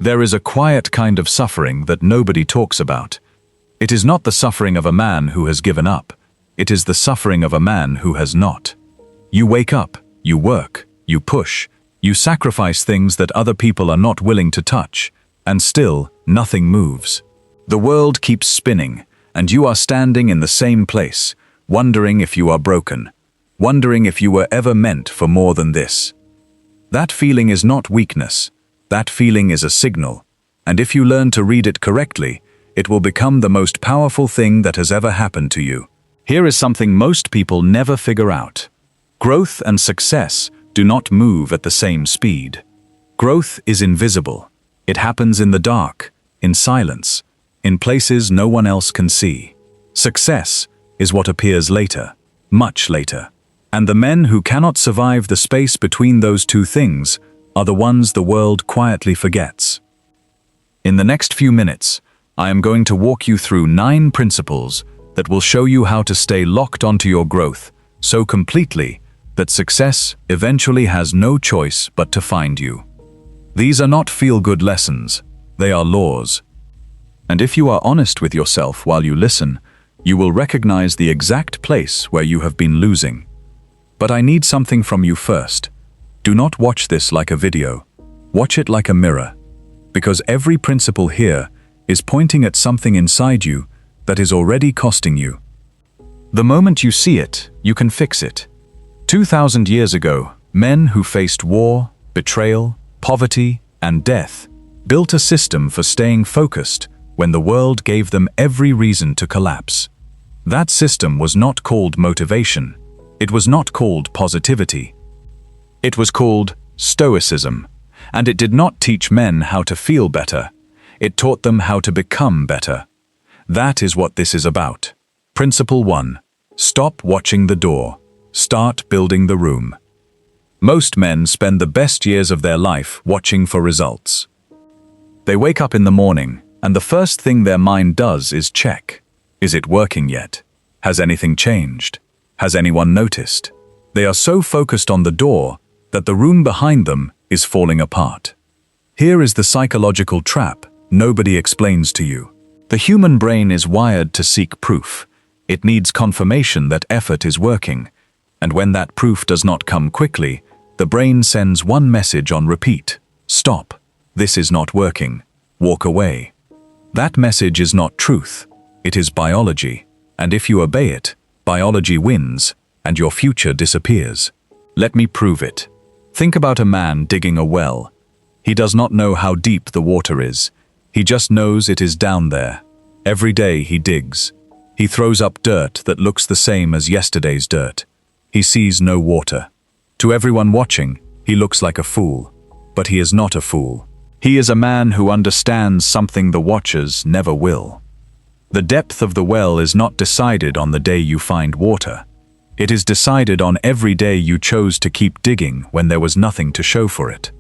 There is a quiet kind of suffering that nobody talks about. It is not the suffering of a man who has given up. It is the suffering of a man who has not. You wake up, you work, you push, you sacrifice things that other people are not willing to touch, and still nothing moves. The world keeps spinning, and you are standing in the same place, wondering if you are broken, wondering if you were ever meant for more than this. That feeling is not weakness. That feeling is a signal, and if you learn to read it correctly, it will become the most powerful thing that has ever happened to you. Here is something most people never figure out. Growth and success do not move at the same speed. Growth is invisible. It happens in the dark, in silence, in places no one else can see. Success is what appears later, much later. And the men who cannot survive the space between those two things are the ones the world quietly forgets. In the next few minutes, I am going to walk you through 9 principles that will show you how to stay locked onto your growth so completely that success eventually has no choice but to find you. These are not feel-good lessons, they are laws. And if you are honest with yourself while you listen, you will recognize the exact place where you have been losing. But I need something from you first. Do not watch this like a video. Watch it like a mirror. Because every principle here is pointing at something inside you that is already costing you. The moment you see it, you can fix it. 2,000 years ago, men who faced war, betrayal, poverty, and death built a system for staying focused when the world gave them every reason to collapse. That system was not called motivation. It was not called positivity. It was called Stoicism, and it did not teach men how to feel better. It taught them how to become better. That is what this is about. Principle 1. Stop watching the door. Start building the room. Most men spend the best years of their life watching for results. They wake up in the morning, and the first thing their mind does is check. Is it working yet? Has anything changed? Has anyone noticed? They are so focused on the door that the room behind them is falling apart. Here is the psychological trap nobody explains to you. The human brain is wired to seek proof. It needs confirmation that effort is working, and when that proof does not come quickly, the brain sends one message on repeat. Stop. This is not working. Walk away. That message is not truth. It is biology, and if you obey it, biology wins, and your future disappears. Let me prove it. Think about a man digging a well. He does not know how deep the water is. He just knows it is down there. Every day he digs. He throws up dirt that looks the same as yesterday's dirt. He sees no water. To everyone watching, he looks like a fool. But he is not a fool. He is a man who understands something the watchers never will. The depth of the well is not decided on the day you find water. It is decided on every day you chose to keep digging when there was nothing to show for it.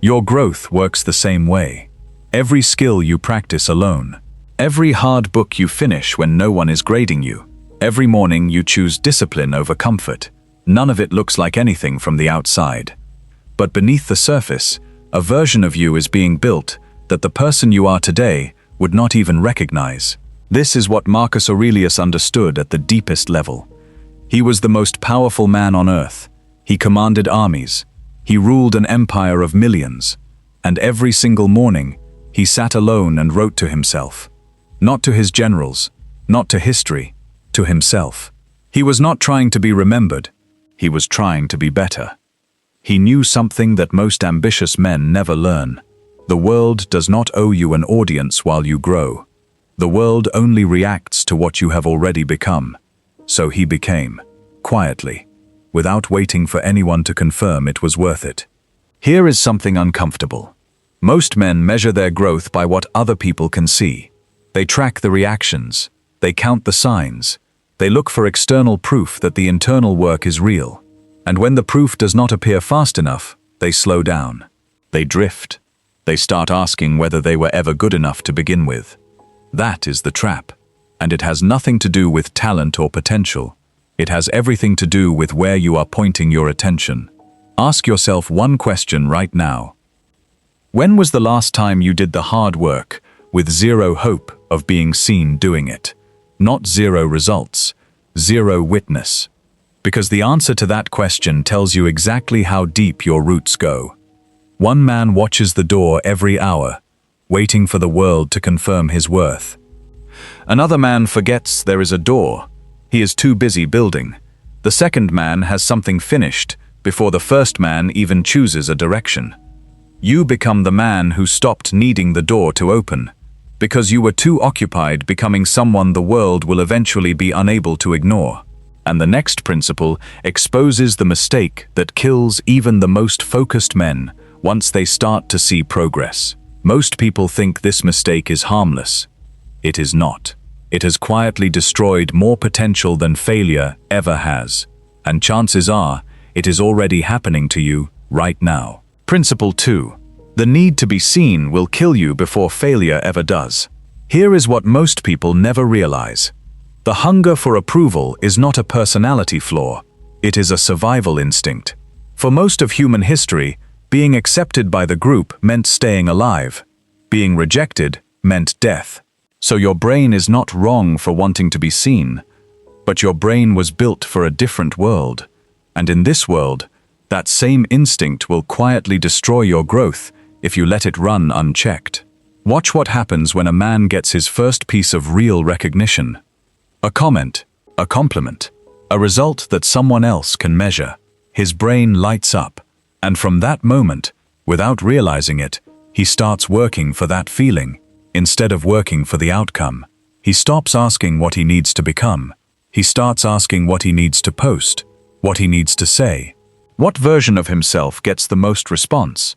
Your growth works the same way. Every skill you practice alone. Every hard book you finish when no one is grading you. Every morning you choose discipline over comfort. None of it looks like anything from the outside. But beneath the surface, a version of you is being built that the person you are today would not even recognize. This is what Marcus Aurelius understood at the deepest level. He was the most powerful man on earth. He commanded armies. He ruled an empire of millions. And every single morning, he sat alone and wrote to himself. Not to his generals, not to history, to himself. He was not trying to be remembered. He was trying to be better. He knew something that most ambitious men never learn. The world does not owe you an audience while you grow. The world only reacts to what you have already become. So he became, quietly, without waiting for anyone to confirm it was worth it. Here is something uncomfortable. Most men measure their growth by what other people can see. They track the reactions. They count the signs. They look for external proof that the internal work is real. And when the proof does not appear fast enough, they slow down. They drift. They start asking whether they were ever good enough to begin with. That is the trap. And it has nothing to do with talent or potential. It has everything to do with where you are pointing your attention. Ask yourself one question right now. When was the last time you did the hard work with zero hope of being seen doing it? Not zero results, zero witness. Because the answer to that question tells you exactly how deep your roots go. One man watches the door every hour, waiting for the world to confirm his worth. Another man forgets there is a door. He is too busy building. The second man has something finished before the first man even chooses a direction. You become the man who stopped needing the door to open, because you were too occupied becoming someone the world will eventually be unable to ignore. And the next principle exposes the mistake that kills even the most focused men once they start to see progress. Most people think this mistake is harmless. It is not. It has quietly destroyed more potential than failure ever has. And chances are, it is already happening to you right now. Principle 2. The need to be seen will kill you before failure ever does. Here is what most people never realize. The hunger for approval is not a personality flaw. It is a survival instinct. For most of human history, being accepted by the group meant staying alive. Being rejected meant death. So your brain is not wrong for wanting to be seen, but your brain was built for a different world. And in this world, that same instinct will quietly destroy your growth if you let it run unchecked. Watch what happens when a man gets his first piece of real recognition. A comment, a compliment, a result that someone else can measure. His brain lights up, and from that moment, without realizing it, he starts working for that feeling, instead of working for the outcome. He stops asking what he needs to become. He starts asking what he needs to post, what he needs to say. What version of himself gets the most response?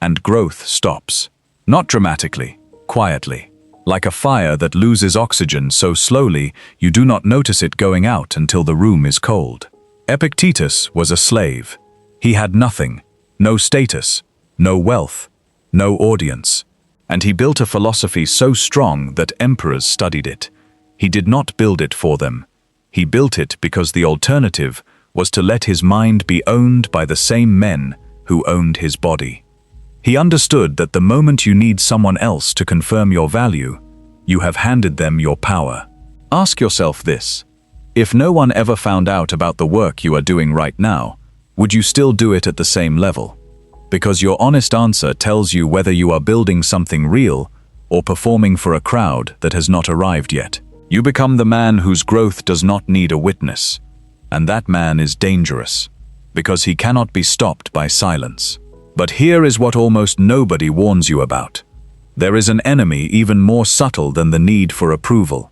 And growth stops. Not dramatically, quietly. Like a fire that loses oxygen so slowly you do not notice it going out until the room is cold. Epictetus was a slave. He had nothing, no status, no wealth, no audience. And he built a philosophy so strong that emperors studied it. He did not build it for them. He built it because the alternative was to let his mind be owned by the same men who owned his body. He understood that the moment you need someone else to confirm your value, you have handed them your power. Ask yourself this: if no one ever found out about the work you are doing right now, would you still do it at the same level? Because your honest answer tells you whether you are building something real or performing for a crowd that has not arrived yet. You become the man whose growth does not need a witness, and that man is dangerous, because he cannot be stopped by silence. But here is what almost nobody warns you about. There is an enemy even more subtle than the need for approval.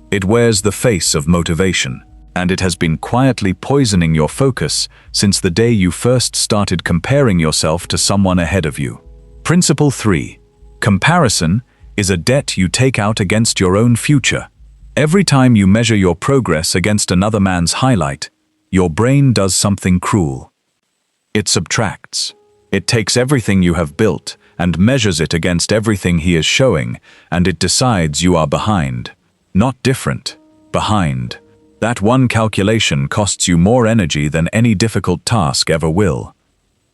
It wears the face of motivation, and it has been quietly poisoning your focus since the day you first started comparing yourself to someone ahead of you. Principle 3. Comparison is a debt you take out against your own future. Every time you measure your progress against another man's highlight, your brain does something cruel. It subtracts. It takes everything you have built and measures it against everything he is showing, and it decides you are behind. Not different, behind. That one calculation costs you more energy than any difficult task ever will.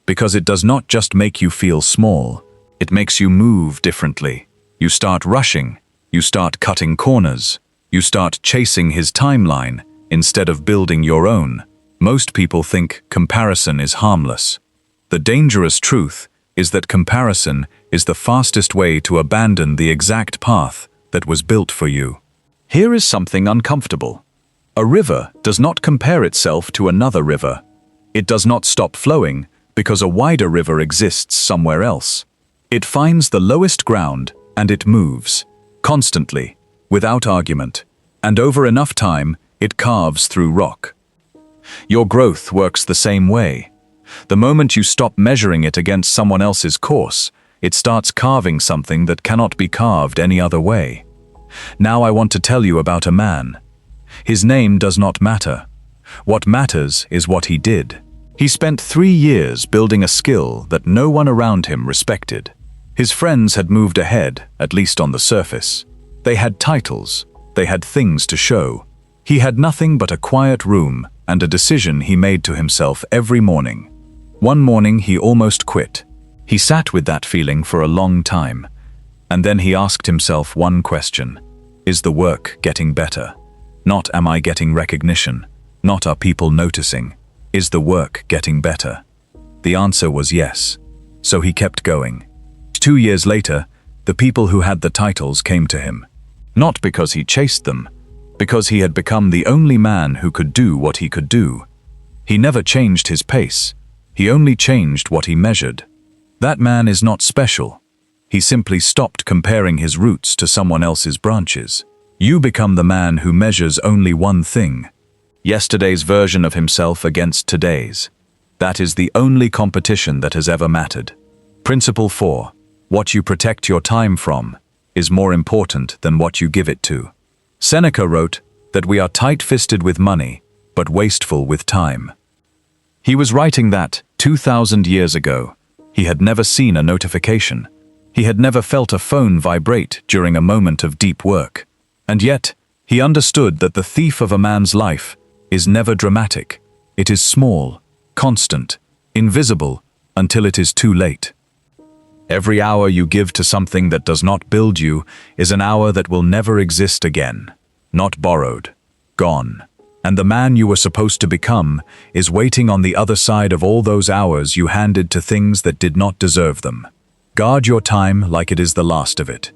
Because it does not just make you feel small, it makes you move differently. You start rushing, you start cutting corners, you start chasing his timeline instead of building your own. Most people think comparison is harmless. The dangerous truth is that comparison is the fastest way to abandon the exact path that was built for you. Here is something uncomfortable. A river does not compare itself to another river. It does not stop flowing because a wider river exists somewhere else. It finds the lowest ground and it moves, constantly, without argument, and over enough time, it carves through rock. Your growth works the same way. The moment you stop measuring it against someone else's course, it starts carving something that cannot be carved any other way. Now I want to tell you about a man. His name does not matter. What matters is what he did. He spent 3 years building a skill that no one around him respected. His friends had moved ahead, at least on the surface. They had titles, they had things to show. He had nothing but a quiet room and a decision he made to himself every morning. One morning he almost quit. He sat with that feeling for a long time, and then he asked himself one question: is the work getting better? Not am I getting recognition, not are people noticing. Is the work getting better? The answer was yes. So he kept going. 2 years later, the people who had the titles came to him. Not because he chased them, because he had become the only man who could do what he could do. He never changed his pace. He only changed what he measured. That man is not special. He simply stopped comparing his roots to someone else's branches. You become the man who measures only one thing: yesterday's version of himself against today's. That is the only competition that has ever mattered. Principle 4. What you protect your time from is more important than what you give it to. Seneca wrote that we are tight-fisted with money, but wasteful with time. He was writing that 2,000 years ago. He had never seen a notification. He had never felt a phone vibrate during a moment of deep work. And yet, he understood that the thief of a man's life is never dramatic. It is small, constant, invisible, until it is too late. Every hour you give to something that does not build you is an hour that will never exist again. Not borrowed, gone. And the man you were supposed to become is waiting on the other side of all those hours you handed to things that did not deserve them. Guard your time like it is the last of it.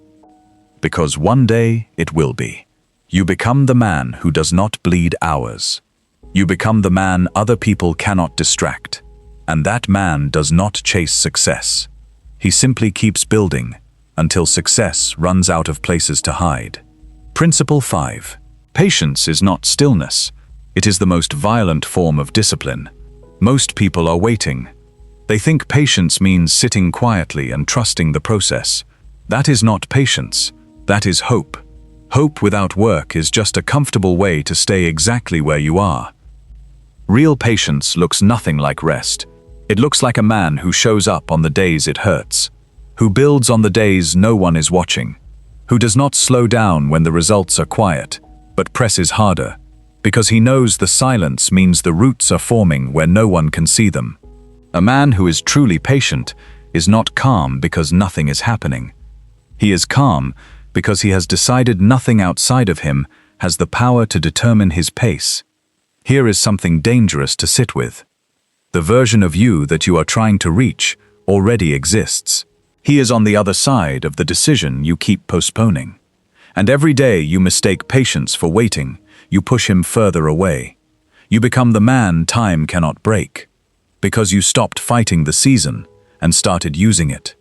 Because one day it will be. You become the man who does not bleed hours. You become the man other people cannot distract. And that man does not chase success. He simply keeps building until success runs out of places to hide. Principle 5. Patience is not stillness. It is the most violent form of discipline. Most people are waiting. They think patience means sitting quietly and trusting the process. That is not patience. That is hope. Hope without work is just a comfortable way to stay exactly where you are. Real patience looks nothing like rest. It looks like a man who shows up on the days it hurts, who builds on the days no one is watching, who does not slow down when the results are quiet, but presses harder, because he knows the silence means the roots are forming where no one can see them. A man who is truly patient is not calm because nothing is happening. He is calm because he has decided nothing outside of him has the power to determine his pace. Here is something dangerous to sit with. The version of you that you are trying to reach already exists. He is on the other side of the decision you keep postponing. And every day you mistake patience for waiting, you push him further away. You become the man time cannot break, because you stopped fighting the season and started using it.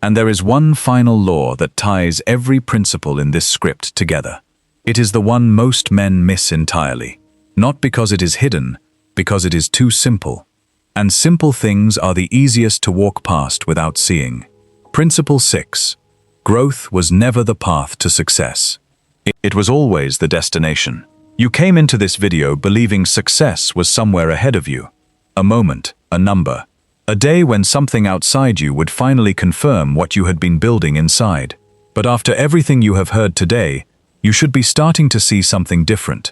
And there is one final law that ties every principle in this script together. It is the one most men miss entirely, not because it is hidden, because it is too simple. And simple things are the easiest to walk past without seeing. Principle 6. Growth was never the path to success. It was always the destination. You came into this video believing success was somewhere ahead of you. A moment, a number. A day when something outside you would finally confirm what you had been building inside. But after everything you have heard today, you should be starting to see something different.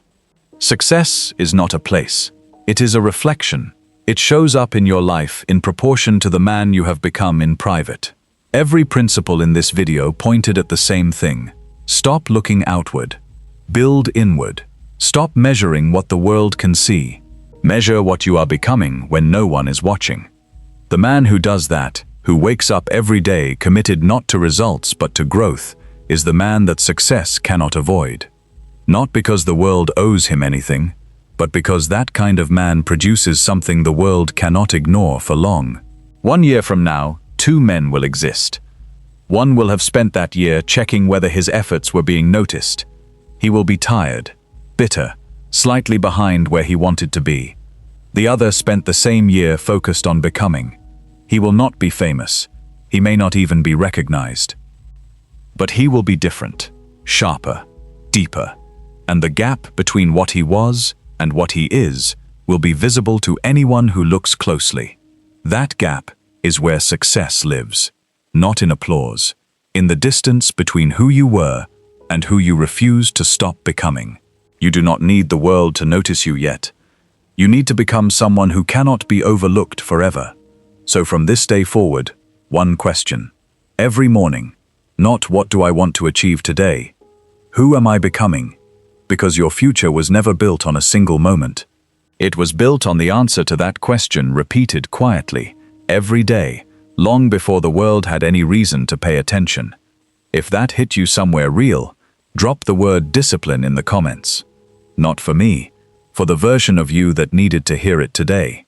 Success is not a place. It is a reflection. It shows up in your life in proportion to the man you have become in private. Every principle in this video pointed at the same thing. Stop looking outward. Build inward. Stop measuring what the world can see. Measure what you are becoming when no one is watching. The man who does that, who wakes up every day committed not to results but to growth, is the man that success cannot avoid. Not because the world owes him anything, but because that kind of man produces something the world cannot ignore for long. 1 year from now, 2 men will exist. One will have spent that year checking whether his efforts were being noticed. He will be tired, bitter, slightly behind where he wanted to be. The other spent the same year focused on becoming. He will not be famous. He may not even be recognized. But he will be different, sharper, deeper, and the gap between what he was and what he is will be visible to anyone who looks closely. That gap is where success lives, not in applause, in the distance between who you were and who you refuse to stop becoming. You do not need the world to notice you yet. You need to become someone who cannot be overlooked forever. So from this day forward, one question. Every morning. Not what do I want to achieve today? Who am I becoming? Because your future was never built on a single moment. It was built on the answer to that question repeated quietly, every day, long before the world had any reason to pay attention. If that hit you somewhere real, drop the word discipline in the comments. Not for me, for the version of you that needed to hear it today.